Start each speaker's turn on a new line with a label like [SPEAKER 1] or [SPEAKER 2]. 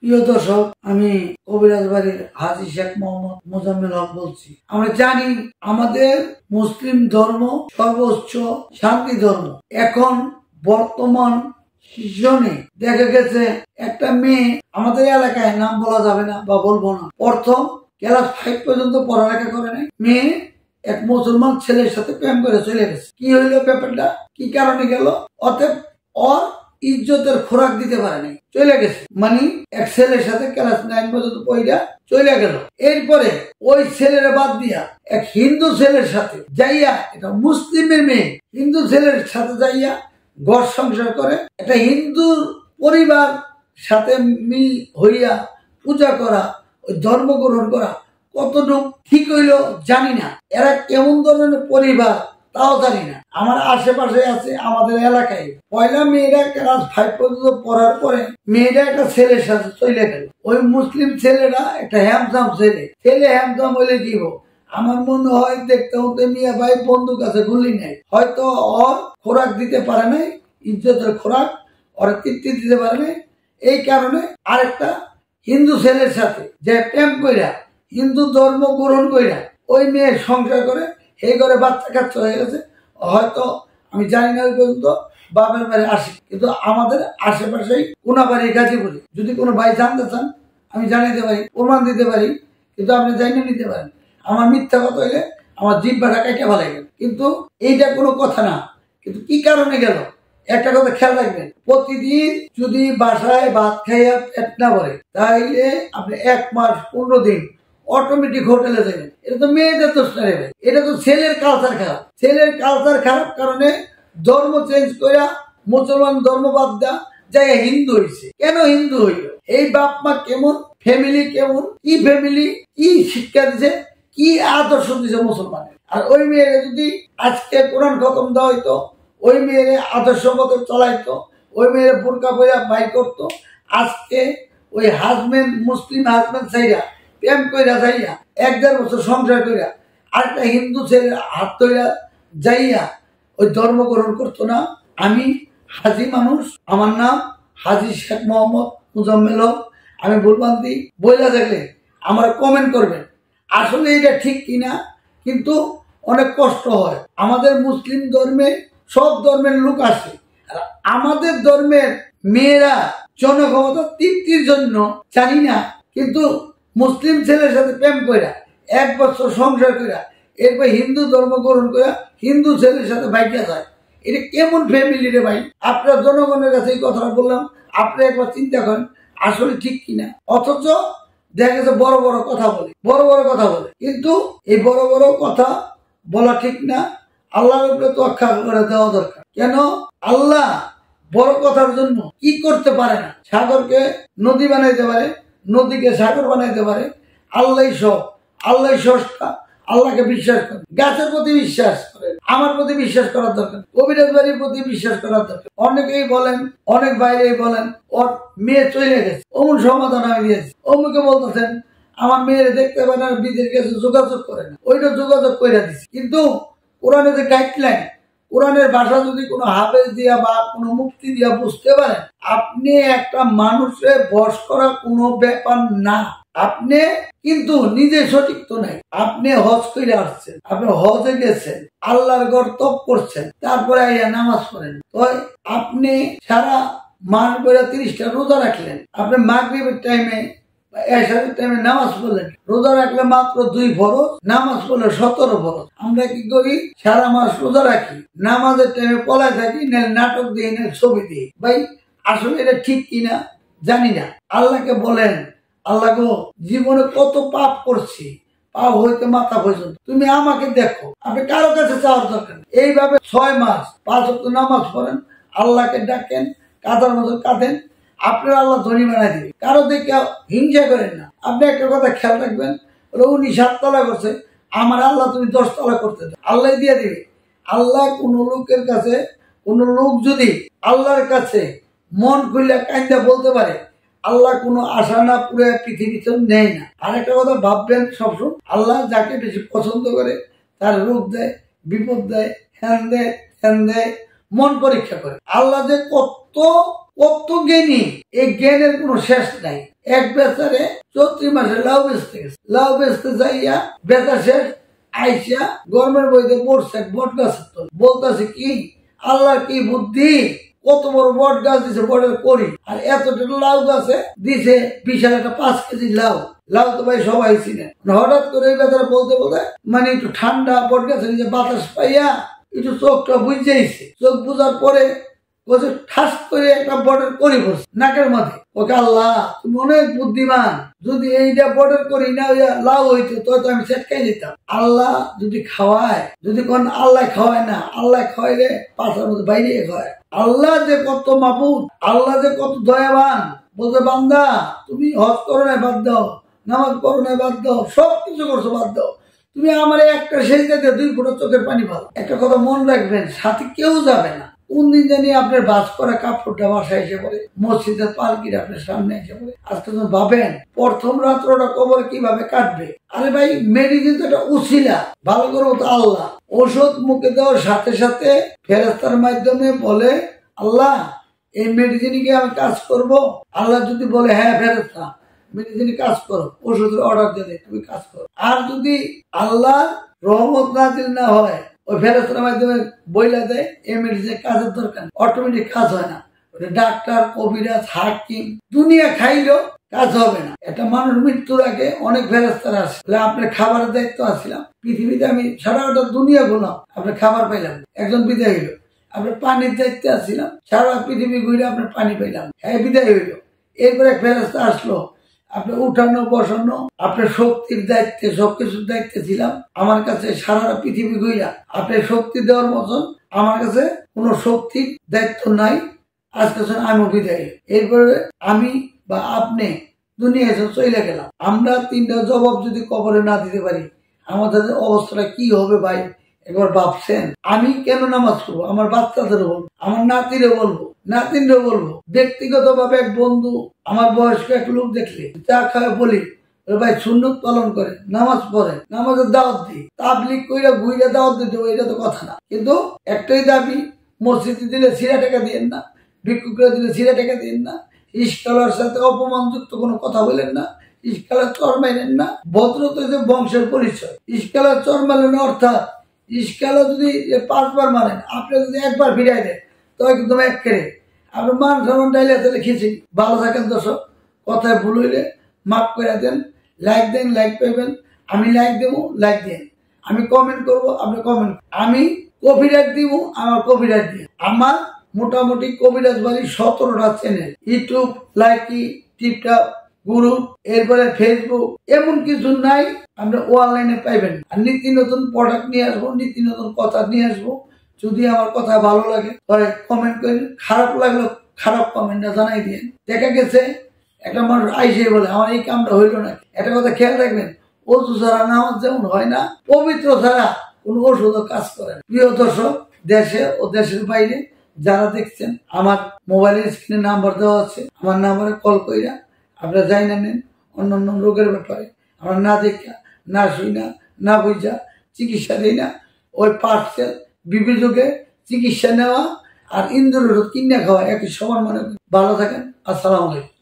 [SPEAKER 1] প্রিয় দর্শক, আমি কবিরাজ বাড়ির হাজী শেখ মোহাম্মদ মোজাম্মেল হক বলছি। আমরা জানি আমাদের মুসলিম ধর্ম সর্বোচ্চ শান্তি ধর্ম। এখন বর্তমান সিজনে দেখা গেছে একটা মেয়ে, আমাদের এলাকায় নাম বলা যাবে না বা বলবো না, প্রথম ক্লাস 5 পর্যন্ত পড়ালেখা করে নাই, মেয়ে এক মুসলমান ছেলের সাথে প্রেম করে চলে গেছে। কি হইল ব্যাপারটা, কি কারণে গেল? অতএব ওর ইজ্জতের খোরাক দিতে পারে নাই, চলে গেছে। মানে এক ছেলের সাথে ক্লাস 9 পর্যন্ত পড়া চলে গেল। এরপরে ওই ছেলের বাদ দিয়া এক হিন্দু ছেলের সাথে যাইয়া, এটা মুসলিমের মেয়ে, হিন্দু ছেলের সাথে যাইয়া ঘর সংসার করে। একটা হিন্দু পরিবার সাথে মিল হইয়া পূজা করা, ওই ধর্ম গ্রহণ করা কতটুকু ঠিক হইল জানি না। এরা কেমন ধরনের পরিবার তাও জানি না। আমার আশেপাশে আছে, আমাদের এলাকায় পয়লা মেয়েরা ক্লাস 5 পর্যন্ত পড়ার পরে মেয়েরা একটা ছেলের সাথে চলে গেল। ওই মুসলিম ছেলেরা একটা হ্যামসাম ছেলে হ্যামসাম হইলে কি হোক, আমার মনে হয় দেখতে হতে মিয়া ভাই বন্ধুর কাছে গুলি নেই, হয়তো ওর খোরাক দিতে পারে নাই, ইজ্জতের খোরাক ওর তৃপ্তি দিতে পারে নাই। এই কারণে আরেকটা হিন্দু ছেলের সাথে যে প্রেম কইরা হিন্দু ধর্ম গ্রহণ কইরা ওই মেয়ের সংসার করে, এই ঘরে বাচ্চা কাচ্চা হয়ে গেছে। হয়তো আমি জানি না ওই পর্যন্ত বাপের বাড়ি আসি, কিন্তু আমাদের আশেপাশেই কোনাবাড়ি গাজীপুরে, যদি কোনো ভাই জানতে চান আমি জানাইতে পারি, প্রমাণ দিতে পারি, কিন্তু আপনি জানিয়ে নিতে পারেন। আমার মিথ্যা কথা হইলে আমার জিহ্বাটা কাইটা ভালো গেল, কিন্তু এইটা কোনো কথা না। কিন্তু কি কারণে গেল একটা কথা খেয়াল রাখবেন, প্রতিদিন যদি বাসায় ভাত খাইয়া পেট না ভরে, তাইলে আপনি 1 মাস 15 দিন অটোমেটিক হোটেলে যাবেন। এটা তো মেয়েদের দোষ না রে ভাই, এটা তো ছেলের কালচার খারাপ। ছেলের কালচার খারাপ কারণে ধর্ম চেঞ্জ কইরা মুসলমান ধর্ম বাদ দেয়া যাই হিন্দু হইছে। কেন হিন্দু হইল? এই বাপ মা কেমন, ফ্যামিলি কেমন, কি ফ্যামিলি, কি শিক্ষা দিছে, কি আদর্শ দিছে মুসলমানের। আর ওই মেয়ের যদি আজকে কোরআন খতম দেওয়া হইতো, ওই মেয়ের আদর্শ মতো চলাইতো, ওই মেয়ের বোরকা পয়রা বাই করতো, আজকে ওই হাজবেন্ড মুসলিম হাজবেন্ড চাইরা প্রেম কইরা যাইয়া 1-1.5 বছর সংসার কইরা আরেকটা হিন্দু ছেলে হাত ধইরা যাইয়া ওই ধর্ম গ্রহণ করতো না। আমি হাজি মানুষ, আমার নাম হাজী শেখ মোহাম্মদ মোজাম্মেল হক। আমি ভুলভ্রান্তি বইলা থাকলে আমার কমেন্ট করবেন, আসলে এটা ঠিক কিনা। কিন্তু অনেক কষ্ট হয়, আমাদের মুসলিম ধর্মে সব ধর্মের লোক আসে, আর আমাদের ধর্মের মেয়েরা জনক্ষমতা তৃপ্তির জন্য জানি না, কিন্তু মুসলিম ছেলের সাথে প্রেম কইরা 1 বছর সংসার কইরা এরপর হিন্দু ধর্ম গ্রহণ কইরা হিন্দু ছেলের সাথে বাইকা যায়। এটা কেমন ফ্যামিলি রে ভাই? আপনার জনগণের কাছে এই কথাটা বললাম, আপনি একবার চিন্তা করেন আসলে ঠিক কিনা। অথচ দেখা গেছে বড় বড় কথা বলে, কিন্তু এই বড় বড় কথা বলা ঠিক না। আল্লাহর উপরে তোয়াক্কুল করে দেওয়া দরকার। কেন? আল্লাহ বড় কথার জন্য কি করতে পারে না? সাগরকে নদী বানাইতে পারে, নদীকে সাগর বানাইতে পারে। আল্লাহ সব, আল্লাহ স্রষ্টা। আল্লাহকে বিশ্বাস করেন, গাছের প্রতি বিশ্বাস করেন, আমার প্রতি বিশ্বাস করার দরকার, কবিরাজ বাড়ির প্রতি বিশ্বাস করার দরকার। অনেকেই বলেন, অনেক বাইরেই বলেন ওর মেয়ে চলে গেছে, অমুক সমাধান আমি দিয়েছি, অমুকে বলতেছেন আমার মেয়ের দেখতে পারে না, বিদের কাছে যোগাযোগ করে না, ওইটা যোগাযোগ করে দিচ্ছি। কিন্তু কোরআনের যে গাইডলাইন, কোরআনের ভাষা যদি কোনো হাফেজ দিয়া বা কোনো মুফতি দিয়া বুঝতে পারেন, আপনি একটা মানুষের বশ করা কোনো ব্যাপার না। আপনি কিন্তু নিজে সঠিক তো নাই, আপনি হজ করে আসছেন, আপনি হজে গেছেন, আল্লাহর ঘর তপ করছেন, তারপরে আইয়া নামাজ পড়েন। তো আপনি সারা মাস বেড়া 30টা রোজা রাখলেন, আপনি মাগরিবের টাইমে এশারের টাইমে নামাজ পড়লেন, রোজা রাখলে মাত্র 2 ফরজ, নামাজ পড়লে 17 ফরজ। আমরা কি করি? সারা মাস রোজা রাখি, নামাজের টাইমে পলায় থাকি, নাটক দিই, ছবি দিই। ভাই আসলে এটা ঠিক কিনা জানি না। আল্লাহকে বলেন, আল্লাহ গো, জীবনে কত পাপ করছি, পাপ হইতে মাথা পর্যন্ত তুমি আমাকে দেখো। আপনি কারো কাছে চাওয়ার দরকার নেই। এইভাবে 6 মাস 5 ওয়াক্ত নামাজ পড়েন, আল্লাহকে ডাকেন, কাঁদার মতো কাঁদেন, আপনার আল্লাহ ধনী বানাই দিবে। কারো দেখে হিংসা করেন না। আপনি একটা কথা খেয়াল রাখবেন, উনি 7 তলা করছে, আমার আল্লাহ তুমি 10 তলা করতে দাও, আল্লাহ দিয়ে দিবে। আল্লাহ কোন লোকের কাছে, কোন লোক যদি আল্লাহর কাছে মন খুলে কাইন্দা বলতে পারে, আল্লাহ কোনো আশা না পুরো পৃথিবীতে নেয় না। আর একটা কথা ভাববেন সবসময়, আল্লাহ যাকে বেশি পছন্দ করে তার রোগ দেয়, বিপদ দেয়, হ্যান দেয়, হ্যান দেয়, মন পরীক্ষা করে। আল্লাহ যে কত জ্ঞানী, এই জ্ঞানের কোনো শেষ নাই। এক বেচারে চৈত্রি মাসে লাউ বেচতে গেছে, লাউ বেচতে যাইয়া বেচা শেষ আইসা গরমের বইতে পড়ছে বট গাছের তল, বলতেছে কি আল্লাহ কি বুদ্ধি, কত বড় বট গাছ দিছে বটের করি, আর এতটা লাউ গাছে দিছে বিশাল একটা 5 কেজি লাউ। লাউ তো ভাই সবাই চিনে। হঠাৎ করে এই বেচারা বলতে বলতে মানে একটু ঠান্ডা বট গাছের নিচে বাতাস পাইয়া একটু চোখটা বুঝাইছে, চোখ বুঝার পরে বলছে ঠাস করে একটা বটের করি পড়ছে নাকের মধ্যে। ওকে আল্লাহ তুমি অনেক বুদ্ধিমান, যদি এইটা বটের করি না লাউ হইতো তো আমি সেটকাই যেতাম। আল্লাহ যদি খাওয়ায়, যদি কোন আল্লাহ খাওয়ায় না, আল্লাহ খাওয়াইলে পাশার মধ্যে বাইরে খাওয়ায়। আল্লাহ যে কত মাবুদ, আল্লাহ যে কত দয়াবান। বলতে বান্দা তুমি হজ করো না বাদ দাও, নামাজ পড়ো না বাদ দাও, সবকিছু করছো বাদ দাও, তুমি আমার একটা সেজদাতে 2 ফোঁটা চোখের পানি ভালো। একটা কথা মনে রাখবেন, সাথে কেউ যাবে না। কোন দিন জানি আপনার বাস করা কাপড়টা বাসায় এসে পড়ে, মসজিদের পালকির আপনার সামনে এসে পড়ে। আজকে তো ভাবেন প্রথম রাত্রটা কবর কিভাবে কাটবে। আরে ভাই মেডিসিন তো একটা উছিলা, ভালো করবো তো আল্লাহ। ওষুধ মুখে দেওয়ার সাথে সাথে ফেরেস্তার মাধ্যমে বলে আল্লাহ এই মেডিসিনে কি আমি কাজ করব? আল্লাহ যদি বলে হ্যাঁ ফেরেস্তা মেডিসিনে কাজ করো, ওষুধের অর্ডার দিয়ে দেয় তুমি কাজ করো। আর যদি আল্লাহ রহমত নাজিল না হয়, ওই ফেরেস্তার মাধ্যমে বইলা দেয় এই মেডিসিনের কাজের দরকার, অটোমেটিক কাজ হয় না। ওটা ডাক্তার, কবিরাজ, হাকিম দুনিয়া খাইলেও কাজ হবে না। একটা মানুষ মৃত্যুর আগে অনেক ফেরেস্তারা আসে, আপনার খাবারের দায়িত্ব আসছিলাম পৃথিবীতে, আমি সারাটা দুনিয়া গুলাম, আপনার খাবার পাইলাম, একজন বিদায় হইল। আপনার পানির দায়িত্বে আসছিলাম, সারা পৃথিবী ঘুরে আপনার পানি পাইলাম, হ্যাঁ বিদায় হইল। এরপরে ফেরেস্তা আসলো, আপনার উঠানো বসানো, আপনার শক্তির দায়িত্বে, সবকিছুর দায়িত্বে ছিলাম। আমার কাছে সারা পৃথিবী ঘুরা আপনার শক্তি দেওয়ার মতন আমার কাছে কোনো শক্তির দায়িত্ব নাই। আজকে আমি বিদায়। এরপরে আমি বা আপনি দুনিয়া এসে চলে গেলাম। আমরা 3টা জবাব যদি কবরে না দিতে পারি, আমাদের অবস্থাটা কি হবে ভাই একবার ভাবছেন? আমি কেন নামাজ পড়বো? আমার বাচ্চাদেরও বলবো, আমার নাতিরও বলবো, নাতিনও বলবো। ব্যক্তিগত ভাবে এক বন্ধু, আমার বয়স্ক এক লোক দেখলে চা খায় বলি ভাই সুন্নত পালন করে, নামাজ পড়ে, নামাজের দাওয়াত দিই, তাবলিগ কইরা ঘুরে দাওয়াত দিতে, এটা তো কথা না। কিন্তু একটাই দাবি, মসজিদে দিলে ছিঁড়া টাকা দিয়েন না, ভিক্ষুকরা দিলে ছিঁড়া টাকা দিয়েন না, ইস্কালার সাথে অপমানযুক্ত কোনো কথা বলেন না, ইস্কালার চর মাইলেন না। ভদ্রতা যে বংশের পরিচয়। ইস্কালার চর মাইলেন অর্থাৎ ইস্কালা যদি 5 বার মানেন, আপনি যদি 1 বার ফিরাই দেন তো একদম এক কেড়ে আপনার মান সম্মান ডাইলে তাহলে খিচি। ভালো থাকেন দর্শক, কথায় ভুল হইলে মাফ করে দেন, লাইক দেন, লাইক পাইবেন, আমি লাইক দেবো, লাইক দেন, আমি কমেন্ট করবো, আপনি কমেন্ট, আমি কপিরাইট দিব, আমার কপিরাইট দিয়ে। আমার মোটামুটি কবিরাজ বাড়ি 17টা channel, YouTube, Likee, TikTok, group, এরপরে ফেসবুক, এমন কিছু নাই আমরা অনলাইনে পাইবেন। আর নীতি নতুন প্রোডাক্ট নিয়ে আসবো, নীতি নতুন কথা নিয়ে আসবো। যদি আমার কথা ভালো লাগে তাহলে কমেন্ট করেন, খারাপ লাগলো খারাপ কমেন্টটা জানাই দিন। দেখা গেছে একটা মানুষ আইসে বলে আমার এই কামটা হইলো না। একটা কথা খেয়াল রাখবেন, অজু ছাড়া নামাজ যেমন হয় না, পবিত্র ছাড়া কোন ওষুধও কাজ করে না। প্রিয় দর্শক, দেশে ও দেশের বাইরে যারা দেখছেন, আমার মোবাইলের স্ক্রিনে নাম্বার দেওয়া আছে, আমার নাম্বারে কল কইরা আপনারা যাই না নেন। অন্যান্য রোগের ব্যাপারে আমরা না দেখা, না শুই না, না বুঝা চিকিৎসা দিই না। ওই পার্সেল বিবেচকে চিকিৎসা নেওয়া আর ইন্দুরের কিনে খাওয়া একই সমান মনে করি। ভালো থাকেন, আসসালামু আলাইকুম।